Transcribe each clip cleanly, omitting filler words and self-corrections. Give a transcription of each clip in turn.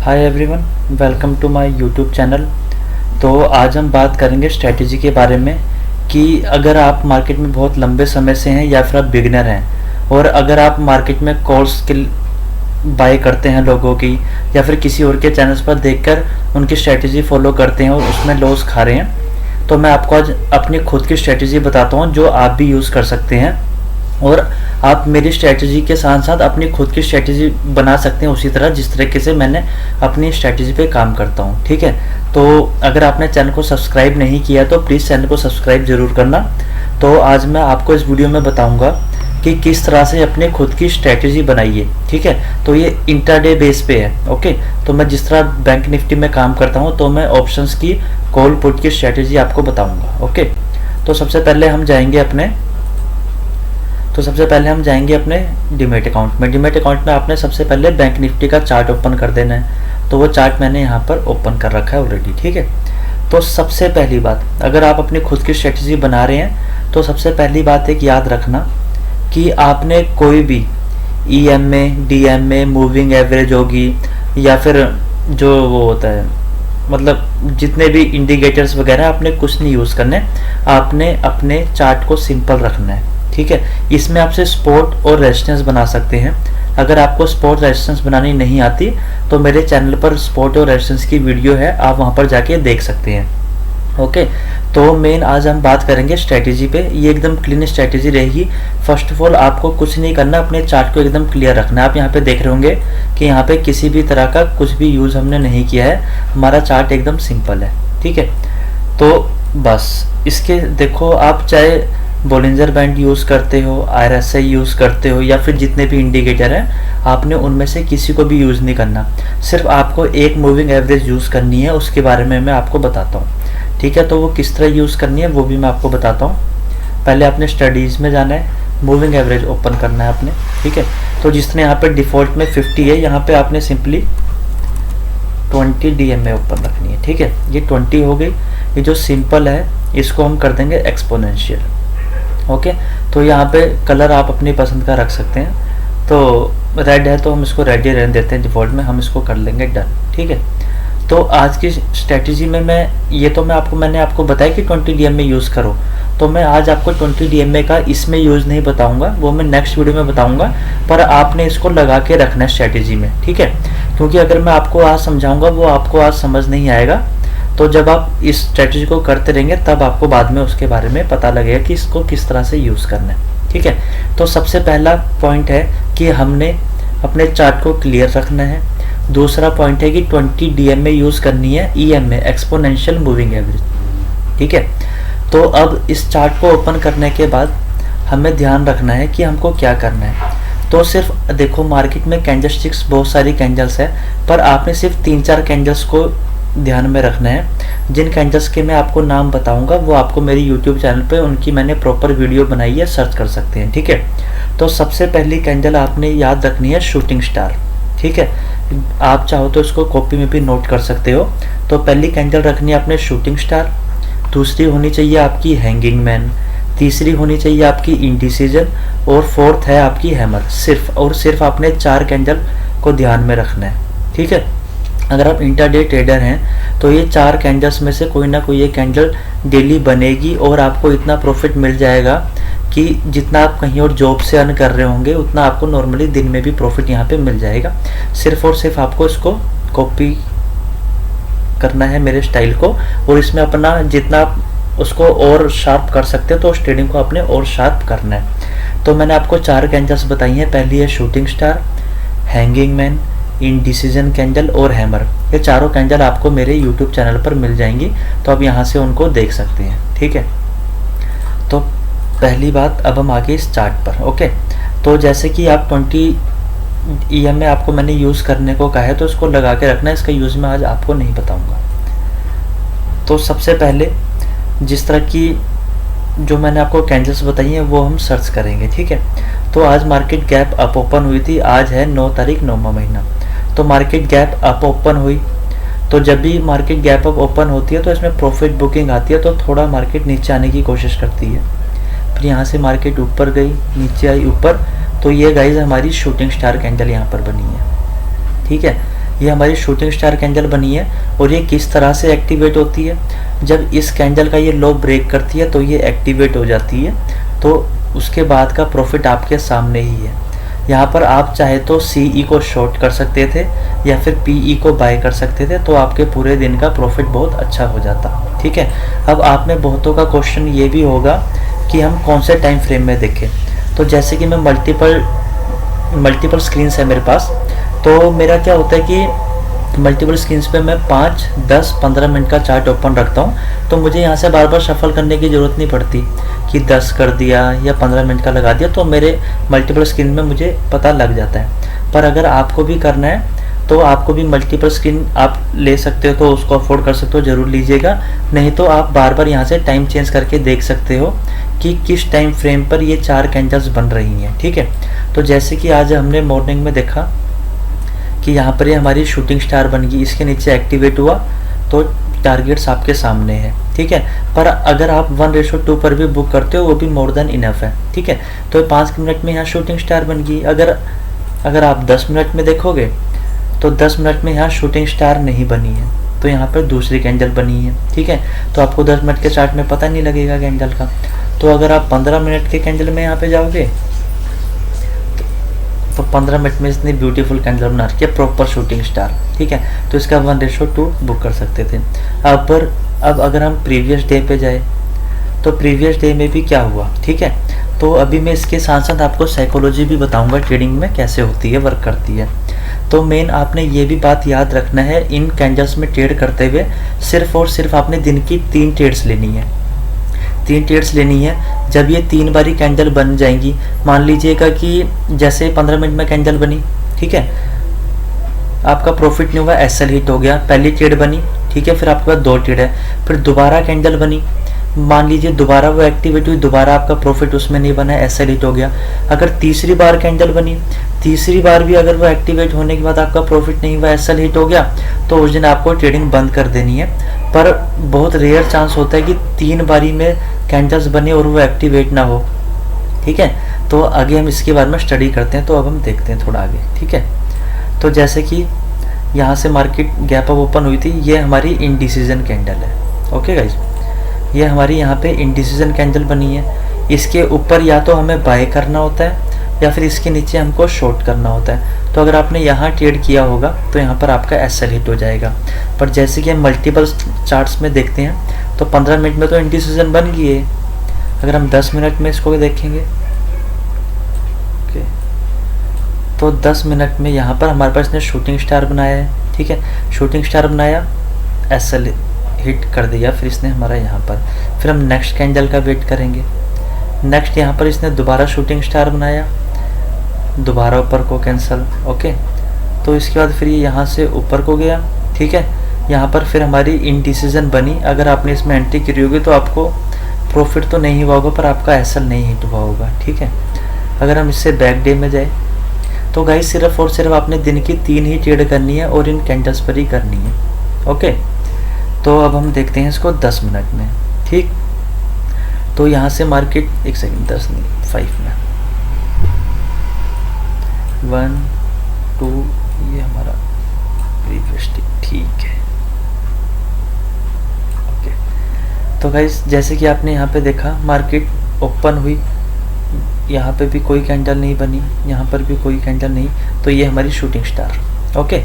Hi everyone, welcome to my YouTube channel. तो आज हम बात करेंगे स्ट्रैटेजी के बारे में कि अगर आप मार्केट में बहुत लंबे समय से हैं या फिर आप बिगिनर हैं और अगर आप मार्केट में कोर्स के बाय करते हैं लोगों की या फिर किसी और के चैनल्स पर देखकर उनकी स्ट्रैटेजी फॉलो करते हैं और उसमें लॉस खा रहे हैं, तो मैं आपको आज अपनी खुद की स्ट्रैटेजी बताता हूँ जो आप भी यूज़ कर सकते हैं और आप मेरी स्ट्रैटेजी के साथ साथ अपनी खुद की स्ट्रैटेजी बना सकते हैं उसी तरह जिस तरीके से मैंने अपनी स्ट्रैटेजी पे काम करता हूँ। ठीक है, तो अगर आपने चैनल को सब्सक्राइब नहीं किया तो प्लीज़ चैनल को सब्सक्राइब ज़रूर करना। तो आज मैं आपको इस वीडियो में बताऊँगा कि किस तरह से अपने खुद की स्ट्रैटेजी बनाइए। ठीक है, तो ये इंट्राडे बेस पे है। ओके, तो मैं जिस तरह बैंक निफ्टी में काम करता हूँ तो मैं ऑप्शंस की कॉल पुट की स्ट्रैटेजी आपको बताऊँगा। ओके, तो सबसे पहले हम जाएंगे अपने डीमैट अकाउंट में। डीमैट अकाउंट में आपने सबसे पहले बैंक निफ्टी का चार्ट ओपन कर देना है। तो वो चार्ट मैंने यहाँ पर ओपन कर रखा है ऑलरेडी। ठीक है, तो सबसे पहली बात, अगर आप अपनी खुद की स्ट्रेटजी बना रहे हैं तो सबसे पहली बात एक याद रखना कि आपने कोई भी EMA, DMA, मूविंग एवरेज होगी या फिर जो वो होता है मतलब जितने भी इंडिकेटर्स वगैरह आपने कुछ नहीं यूज़ करने, आपने अपने चार्ट को सिंपल रखना है। ठीक है, इसमें आपसे सपोर्ट और रेजिस्टेंस बना सकते हैं। अगर आपको सपोर्ट रेजिस्टेंस बनानी नहीं आती तो मेरे चैनल पर सपोर्ट और रेजिस्टेंस की वीडियो है, आप वहां पर जाके देख सकते हैं। ओके, तो मेन आज हम बात करेंगे स्ट्रैटेजी पे। ये एकदम क्लीन स्ट्रैटेजी रहेगी। फर्स्ट ऑफ ऑल आपको कुछ नहीं करना, अपने चार्ट को एकदम क्लियर रखना है। आप यहाँ पे देख रहे होंगे कि यहाँ पे किसी भी तरह का कुछ भी यूज़ हमने नहीं किया है, हमारा चार्ट एकदम सिंपल है। ठीक है, तो बस इसके देखो, आप चाहे बोलिंजर बैंड यूज़ करते हो, RSI यूज़ करते हो या फिर जितने भी इंडिकेटर हैं, आपने उनमें से किसी को भी यूज़ नहीं करना। सिर्फ आपको एक मूविंग एवरेज यूज़ करनी है, उसके बारे में मैं आपको बताता हूँ। ठीक है, तो वो किस तरह यूज़ करनी है वो भी मैं आपको बताता हूँ। पहले आपने स्टडीज़ में जाना है, मूविंग एवरेज ओपन करना है आपने। ठीक है, तो जिसने यहाँ पे डिफ़ॉल्ट में 50 है, यहाँ पे आपने सिंपली 20 DMA ओपन रखनी है। ठीक है, ये 20 हो गई। ये जो सिंपल है इसको हम कर देंगे एक्सपोनेंशियल। ओके, तो यहाँ पे कलर आप अपनी पसंद का रख सकते हैं। तो रेड है तो हम इसको रेड ही रहने देते हैं डिफ़ॉल्ट में, हम इसको कर लेंगे डन। ठीक है, तो आज की स्ट्रैटेजी में मैंने आपको बताया कि 20 DMA यूज़ करो, तो मैं आज आपको 20 DMA का इसमें यूज़ नहीं बताऊंगा, वो मैं नेक्स्ट वीडियो में बताऊंगा। पर आपने इसको लगा के रखना है स्ट्रैटेजी में। ठीक है, क्योंकि अगर मैं आपको आज समझाऊंगा वो आपको आज समझ नहीं आएगा, तो जब आप इस स्ट्रैटेजी को करते रहेंगे तब आपको बाद में उसके बारे में पता लगेगा कि इसको किस तरह से यूज़ करना है। ठीक है, तो सबसे पहला पॉइंट है कि हमने अपने चार्ट को क्लियर रखना है। दूसरा पॉइंट है कि 20 DMA यूज़ करनी है, EMA एक्सपोनेंशियल मूविंग एवरेज। ठीक है, तो अब इस चार्ट को ओपन करने के बाद हमें ध्यान रखना है कि हमको क्या करना है। तो सिर्फ देखो, मार्केट में कैंडलस्टिक्स बहुत सारी कैंडल्स है, पर आपने सिर्फ 3-4 कैंडल्स को ध्यान में रखना है। जिन कैंडल्स के मैं आपको नाम बताऊंगा वो आपको मेरी यूट्यूब चैनल पे उनकी मैंने प्रॉपर वीडियो बनाई है, सर्च कर सकते हैं। ठीक है, तो सबसे पहली कैंडल आपने याद रखनी है शूटिंग स्टार। ठीक है, आप चाहो तो इसको कॉपी में भी नोट कर सकते हो। तो पहली कैंडल रखनी है आपने शूटिंग स्टार, दूसरी होनी चाहिए आपकी हैंगिंग मैन, तीसरी होनी चाहिए आपकी इंडिसीजन और फोर्थ है आपकी हैमर। सिर्फ आपने 4 कैंडल को ध्यान में रखना है। ठीक है, अगर आप इंट्राडे ट्रेडर हैं तो ये 4 कैंडल्स में से कोई ना कोई एक कैंडल डेली बनेगी और आपको इतना प्रॉफिट मिल जाएगा कि जितना आप कहीं और जॉब से अर्न कर रहे होंगे उतना आपको नॉर्मली दिन में भी प्रॉफिट यहाँ पे मिल जाएगा। सिर्फ और सिर्फ आपको इसको कॉपी करना है मेरे स्टाइल को, और इसमें अपना जितना आप उसको और शार्प कर सकते हो तो उस ट्रेडिंग को आपने और शार्प करना है। तो मैंने आपको 4 कैंडल्स बताई हैं। पहली है shooting star, hanging man, indecision candle और हैमर। ये चारों कैंडल आपको मेरे यूट्यूब चैनल पर मिल जाएंगी, तो आप यहाँ से उनको देख सकते हैं। ठीक है, तो पहली बात, अब हम आगे इस चार्ट पर। ओके, तो जैसे कि आप 20 EMA आपको मैंने यूज़ करने को कहा है तो इसको लगा के रखना है। इसका यूज़ मैं आज आपको नहीं बताऊंगा। तो सबसे पहले जिस तरह की जो मैंने आपको कैंडल्स बताई हैं वो हम सर्च करेंगे। ठीक है, तो आज मार्केट गैप अप ओपन हुई थी। आज है 9 तारीख 9वां महीना। तो मार्केट गैप अप ओपन हुई, तो जब भी मार्केट गैप अप ओपन होती है तो इसमें प्रॉफिट बुकिंग आती है, तो थोड़ा मार्केट नीचे आने की कोशिश करती है। फिर यहाँ से मार्केट ऊपर गई, नीचे आई ऊपर, तो ये गाइज हमारी शूटिंग स्टार कैंडल यहाँ पर बनी है। ठीक है, ये हमारी शूटिंग स्टार कैंडल बनी है और ये किस तरह से एक्टिवेट होती है। जब इस कैंडल का ये लो ब्रेक करती है तो ये एक्टिवेट हो जाती है, तो उसके बाद का प्रॉफिट आपके सामने ही है। यहाँ पर आप चाहे तो CE को शॉर्ट कर सकते थे या फिर PE को बाय कर सकते थे, तो आपके पूरे दिन का प्रॉफिट बहुत अच्छा हो जाता। ठीक है, अब आप में बहुतों का क्वेश्चन ये भी होगा कि हम कौन से टाइम फ्रेम में देखें। तो जैसे कि मैं मल्टीपल स्क्रीन्स है मेरे पास, तो मेरा क्या होता है कि मल्टीपल स्क्रीन्स पे मैं 5, 10, 15 मिनट का चार्ट ओपन रखता हूँ, तो मुझे यहाँ से बार बार शफल करने की ज़रूरत नहीं पड़ती कि 10 कर दिया या 15 मिनट का लगा दिया, तो मेरे मल्टीपल स्क्रीन में मुझे पता लग जाता है। पर अगर आपको भी करना है तो आपको भी मल्टीपल स्क्रीन आप ले सकते हो, तो उसको अफोर्ड कर सकते हो, ज़रूर लीजिएगा। नहीं तो आप बार बार यहाँ से टाइम चेंज करके देख सकते हो कि किस टाइम फ्रेम पर ये 4 कैंडल्स बन रही हैं। ठीक है, तो जैसे कि आज हमने मॉर्निंग में देखा कि यहाँ पर ये हमारी शूटिंग स्टार बन गई, इसके नीचे एक्टिवेट हुआ, तो टारगेट्स आपके सामने है। ठीक है, पर अगर आप 1:2 पर भी बुक करते हो वो भी मोर देन इनफ है। ठीक है, तो 5 मिनट में यहाँ शूटिंग स्टार बन गई। अगर आप 10 मिनट में देखोगे तो 10 मिनट में यहाँ शूटिंग स्टार नहीं बनी है, तो यहाँ पर दूसरी कैंडल बनी है। ठीक है, तो आपको 10 मिनट के चार्ट में पता नहीं लगेगा कैंडल का। तो अगर आप 15 मिनट के कैंडल में यहाँ पे जाओगे तो 15 मिनट में इतनी ब्यूटीफुल कैंडल बना रखी है, प्रॉपर शूटिंग स्टार। ठीक है, तो इसका 1:2 बुक कर सकते थे। अब अगर हम प्रीवियस डे पे जाए तो प्रीवियस डे में भी क्या हुआ। ठीक है, तो अभी मैं इसके साथ साथ आपको साइकोलॉजी भी बताऊंगा ट्रेडिंग में कैसे होती है, वर्क करती है। तो मेन आपने ये भी बात याद रखना है, इन कैंडल्स में ट्रेड करते हुए सिर्फ और सिर्फ आपने दिन की 3 ट्रेड्स लेनी है। 3 ट्रेड्स लेनी है। जब ये 3 बारी कैंडल बन जाएंगी, मान लीजिएगा कि जैसे 15 मिनट में कैंडल बनी, ठीक है, आपका प्रॉफिट नहीं हुआ, SL हिट हो गया, पहली ट्रेड बनी, ठीक है, फिर आपके पास 2 ट्रेड है, फिर दोबारा कैंडल बनी, मान लीजिए दोबारा वो एक्टिवेट हुई, दोबारा आपका प्रॉफिट उसमें नहीं बना, SL हिट हो गया। अगर तीसरी बार कैंडल बनी, तीसरी बार भी अगर वो एक्टिवेट होने के बाद आपका प्रॉफिट नहीं हुआ, SL हिट हो गया, तो उस दिन आपको ट्रेडिंग बंद कर देनी है। पर बहुत रेयर चांस होता है कि 3 बारी में कैंडल्स बने और वो एक्टिवेट ना हो। ठीक है, तो आगे हम इसके बारे में स्टडी करते हैं, तो अब हम देखते हैं थोड़ा आगे। ठीक है, तो जैसे कि यहाँ से मार्केट गैप अप ओपन हुई थी, ये हमारी इनडिसीजन कैंडल है। ओके गाइज, ये हमारी यहाँ पे इनडिसीजन कैंडल बनी है। इसके ऊपर या तो हमें बाय करना होता है या फिर इसके नीचे हमको शॉर्ट करना होता है। तो अगर आपने यहाँ ट्रेड किया होगा तो यहाँ पर आपका SL हिट हो जाएगा। पर जैसे कि हम मल्टीपल चार्ट्स में देखते हैं तो 15 मिनट में तो इनडिसीजन बन गई है। अगर हम 10 मिनट में इसको देखेंगे, ओके, तो 10 मिनट में यहाँ पर हमारे पास ने शूटिंग स्टार बनाया है। ठीक है, शूटिंग स्टार बनाया, SL हिट कर दिया, फिर इसने हमारा यहाँ पर, फिर हम नेक्स्ट कैंडल का वेट करेंगे। नेक्स्ट यहाँ पर इसने दोबारा शूटिंग स्टार बनाया, दोबारा ऊपर को कैंसिल। ओके, तो इसके बाद फिर ये यहाँ से ऊपर को गया। ठीक है, यहाँ पर फिर हमारी इनडिसीजन बनी। अगर आपने इसमें एंट्री करी होगी तो आपको प्रॉफिट तो नहीं हुआ होगा, पर आपका SL नहीं हिट हुआ होगा। ठीक है, अगर हम इससे बैक डे में जाए तो गाइस सिर्फ और सिर्फ आपने दिन की 3 ही ट्रेड करनी है और इन कैंडल्स पर ही करनी है। ओके, तो अब हम देखते हैं इसको 10 मिनट में। ठीक, तो यहाँ से मार्केट 1 सेकेंड 10 नहीं 5 में 1 2, ये हमारा प्रीवियस डे। ठीक है, ओके, तो गाइस जैसे कि आपने यहाँ पे देखा मार्केट ओपन हुई, यहाँ पे भी कोई कैंडल नहीं बनी, यहाँ पर भी कोई कैंडल नहीं, तो ये हमारी शूटिंग स्टार। ओके,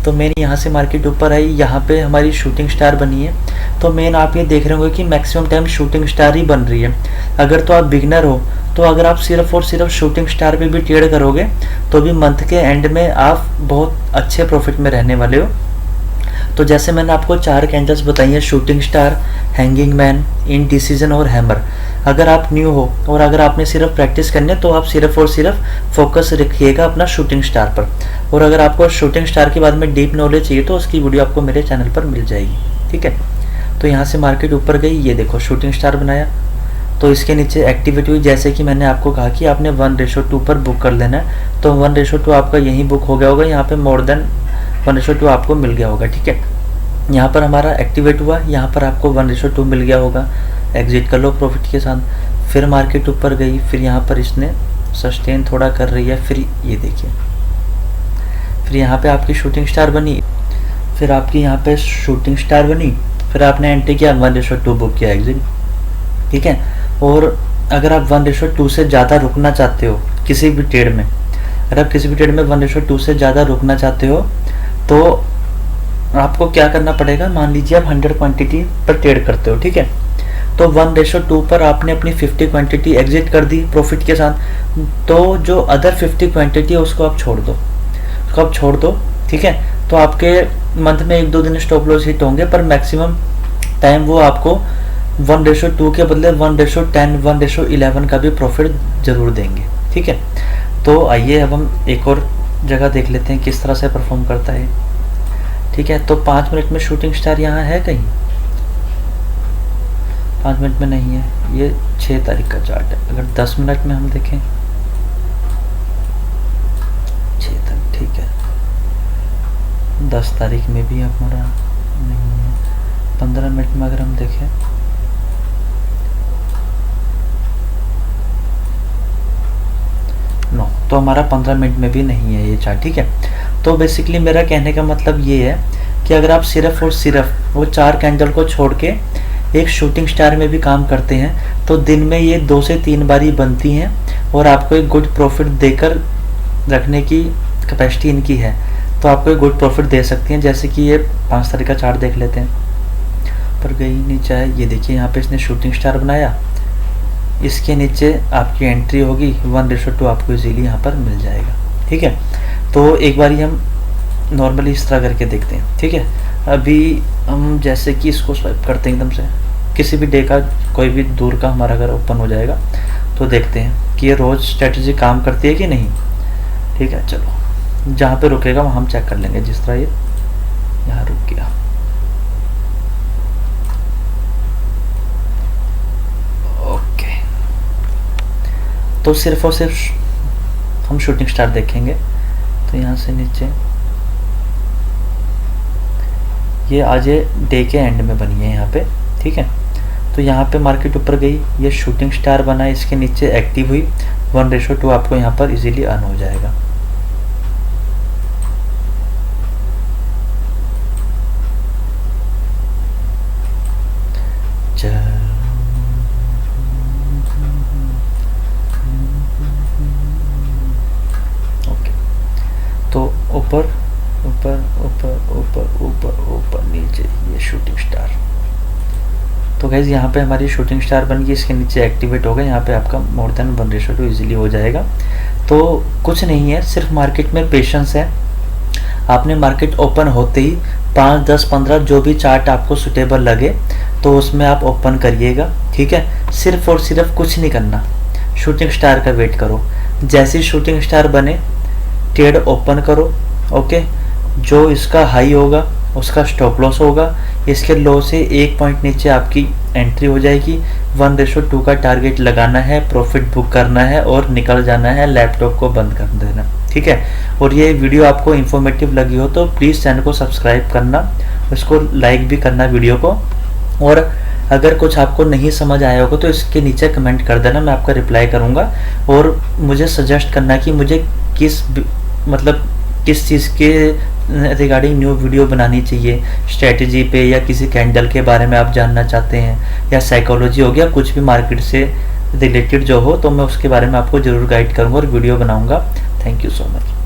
तो मेन यहाँ से मार्केट ऊपर आई, यहाँ पे हमारी शूटिंग स्टार बनी है। तो मेन आप ये देख रहे होंगे कि मैक्सिमम टाइम शूटिंग स्टार ही बन रही है। अगर तो आप बिगनर हो तो अगर आप सिर्फ और सिर्फ शूटिंग स्टार पे भी ट्रेड करोगे तो भी मंथ के एंड में आप बहुत अच्छे प्रॉफिट में रहने वाले हो। तो जैसे मैंने आपको 4 कैंडल्स बताई हैं, shooting star, hanging man, indecision और हैमर। अगर आप न्यू हो और अगर आपने सिर्फ प्रैक्टिस करनी है तो आप सिर्फ और सिर्फ फोकस रखिएगा अपना शूटिंग स्टार पर। और अगर आपको शूटिंग स्टार के बारे में डीप नॉलेज चाहिए तो उसकी वीडियो आपको मेरे चैनल पर मिल जाएगी। ठीक है, तो यहाँ से मार्केट ऊपर गई, ये देखो शूटिंग स्टार बनाया, तो इसके नीचे एक्टिविटी हुई। जैसे कि मैंने आपको कहा कि आपने 1:2 पर बुक कर लेना है, तो 1:2 आपका यहीं बुक हो गया होगा, यहाँ पे मोर देन 1:2 आपको मिल गया होगा। ठीक है, यहाँ पर हमारा एक्टिवेट हुआ, यहाँ पर आपको 1:2 मिल गया होगा, एग्जिट कर लो प्रॉफिट के साथ। फिर मार्केट ऊपर गई, फिर यहाँ पर इसने सस्टेन थोड़ा कर रही है, फिर ये देखिए फिर यहाँ पे आपकी शूटिंग स्टार बनी, फिर आपकी यहाँ पे शूटिंग स्टार बनी, फिर आपने एंट्री किया 1:2 बुक किया एग्जिट, ठीक है। और अगर आप 1:2 से ज़्यादा रुकना चाहते हो किसी भी ट्रेड में, अगर आप किसी भी ट्रेड में 1:2 से ज़्यादा रुकना चाहते हो तो आपको क्या करना पड़ेगा। मान लीजिए आप 100 क्वांटिटी पर ट्रेड करते हो, ठीक है, तो 1:2 पर आपने अपनी 50 क्वांटिटी एग्जिट कर दी प्रॉफिट के साथ, तो जो अदर 50 क्वांटिटी है उसको आप छोड़ दो, ठीक है। तो आपके मंथ में 1-2 दिन स्टॉप लॉस हिट होंगे, पर मैक्सिमम टाइम वो आपको 1:2 के बदले 1:10 1:11 का भी प्रॉफिट जरूर देंगे, ठीक है। तो आइए अब हम एक और जगह देख लेते हैं किस तरह से परफॉर्म करता है, ठीक है। तो 5 मिनट में शूटिंग स्टार यहाँ है कहीं, 5 मिनट में नहीं है, ये 6 तारीख का चार्ट है। अगर 10 मिनट में हम देखें, 6 तारीख, ठीक है, 10 तारीख में भी हमारा नहीं है। 15 मिनट में अगर हम देखें, नो, तो हमारा 15 मिनट में भी नहीं है ये चार्ट, ठीक है। तो बेसिकली मेरा कहने का मतलब ये है कि अगर आप सिर्फ और सिर्फ वो 4 कैंडल को छोड़ के एक शूटिंग स्टार में भी काम करते हैं तो दिन में ये 2 से 3 बारी बनती हैं और आपको एक गुड प्रॉफिट देकर रखने की कैपेसिटी इनकी है, तो आपको एक गुड प्रॉफिट दे सकती हैं। जैसे कि ये 5 तारीख का चार्ट देख लेते हैं, पर गई नीचे है, ये देखिए यहाँ पे इसने शूटिंग स्टार बनाया, इसके नीचे आपकी एंट्री होगी 1:2 आपको इजीली यहाँ पर मिल जाएगा, ठीक है। तो एक बार हम नॉर्मली इस तरह करके देखते हैं, ठीक है। अभी हम जैसे कि इसको स्वाइप करते हैं एकदम से, किसी भी डे का कोई भी दूर का हमारा अगर ओपन हो जाएगा तो देखते हैं कि ये रोज़ स्ट्रेटजी काम करती है कि नहीं, ठीक है। चलो जहाँ पे रुकेगा वहाँ हम चेक कर लेंगे, जिस तरह ये यहाँ रुक गया, ओके। तो सिर्फ और सिर्फ हम शूटिंग स्टार देखेंगे, तो यहाँ से नीचे ये आज डे के एंड में बनी है यहाँ पे, ठीक है। तो यहाँ पे मार्केट ऊपर गई, ये शूटिंग स्टार बना, इसके नीचे एक्टिव हुई, 1:2 आपको यहाँ पर इजीली अर्न हो जाएगा। ओके, तो ऊपर ऊपर ऊपर ऊपर ऊपर ऊपर नीचे ये शूटिंग स्टार, तो गाइज यहाँ पे हमारी शूटिंग स्टार बन गई, इसके नीचे एक्टिवेट हो गया, यहाँ पे आपका मोर देन 1:2 इजीली हो जाएगा। तो कुछ नहीं है, सिर्फ मार्केट में पेशेंस है। आपने मार्केट ओपन होते ही 5, 10, 15 जो भी चार्ट आपको सुटेबल लगे तो उसमें आप ओपन करिएगा, ठीक है। सिर्फ और सिर्फ कुछ नहीं करना, शूटिंग स्टार का वेट करो, जैसी शूटिंग स्टार बने ट्रेड ओपन करो, ओके। जो इसका हाई होगा उसका स्टॉप लॉस होगा, इसके लो से 1 पॉइंट नीचे आपकी एंट्री हो जाएगी, 1:2 का टारगेट लगाना है, प्रॉफिट बुक करना है और निकल जाना है, लैपटॉप को बंद कर देना, ठीक है। और ये वीडियो आपको इन्फॉर्मेटिव लगी हो तो प्लीज़ चैनल को सब्सक्राइब करना, उसको लाइक भी करना वीडियो को, और अगर कुछ आपको नहीं समझ आया होगा तो इसके नीचे कमेंट कर देना, मैं आपका रिप्लाई करूँगा। और मुझे सजेस्ट करना कि मुझे किस चीज़ के रिगार्डिंग न्यू वीडियो बनानी चाहिए, स्ट्रेटजी पे या किसी कैंडल के बारे में आप जानना चाहते हैं, या साइकोलॉजी हो गया, कुछ भी मार्केट से रिलेटेड जो हो, तो मैं उसके बारे में आपको ज़रूर गाइड करूँगा और वीडियो बनाऊँगा। Thank you so much.